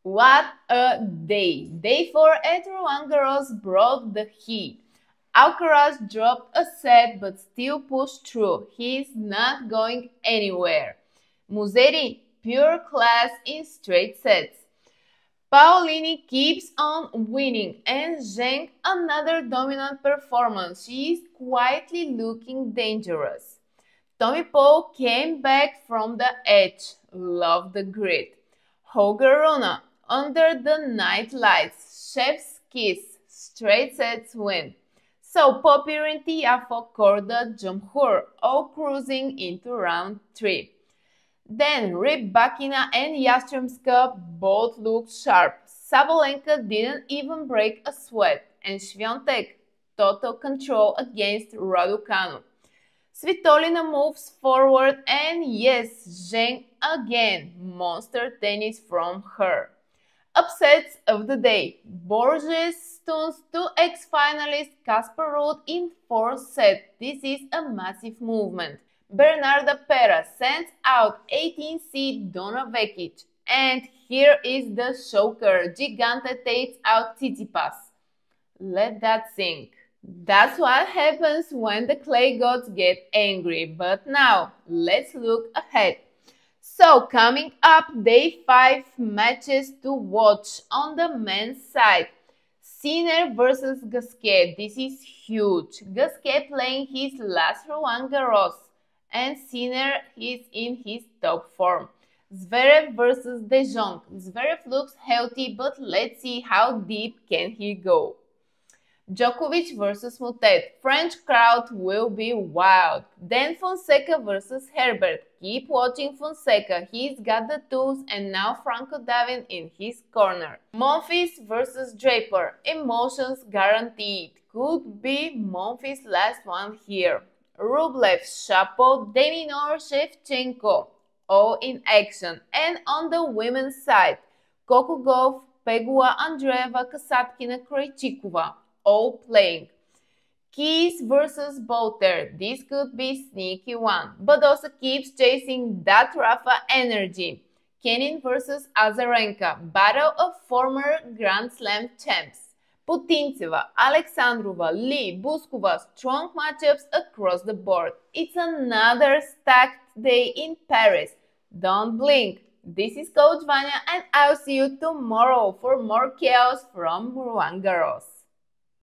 What a day! Day 4 at Roland Garros brought the heat. Alcaraz dropped a set but still pushed through. He's not going anywhere. Musetti, pure class in straight sets. Paolini keeps on winning and Zheng another dominant performance. She is quietly looking dangerous. Tommy Paul came back from the edge. Love the grit. Holger Rune under the night lights. Chef's kiss. Straight sets win. So Popyr and Tiafoe Korda Jamhur all cruising into round 3. Then Rybakina and Yastremska both looked sharp. Sabalenka didn't even break a sweat, and Swiatek total control against Raducanu. Svitolina moves forward, and yes, Zheng again, monster tennis from her. Upsets of the day. Borges stuns 2 ex-finalists Casper Ruud in 4th set. This is a massive movement. Bernarda Pera sends out 18-seed Donna Vekic. And here is the shocker. Gigante takes out Tsitsipas. Let that sink. That's what happens when the clay gods get angry. But now, let's look ahead. So, coming up, day 5 matches to watch on the men's side. Sinner versus Gasquet. This is huge. Gasquet playing his last Roland Garros, and Sinner is in his top form. Zverev versus De Jong. Zverev looks healthy, but let's see how deep can he go. Djokovic versus Moutet. French crowd will be wild. Then Fonseca versus Herbert. Keep watching Fonseca. He's got the tools, and now Franco Davin in his corner. Monfils versus Draper. Emotions guaranteed. Could be Monfils' last one here. Rublev, Shapovalov, de Minaur, Shevchenko. All in action. And on the women's side, Coco Gauff, Pegula, Andreeva, Kasatkina, Krejcikova. All playing. Keys versus Bolter. This could be sneaky one. Badosa keeps chasing that Rafa energy. Kenin versus Azarenka. Battle of former Grand Slam champs. Putintseva, Alexandrova, Lee, Buskova. Strong matchups across the board. It's another stacked day in Paris. Don't blink. This is Coach Vanya, and I'll see you tomorrow for more chaos from Roland Garros.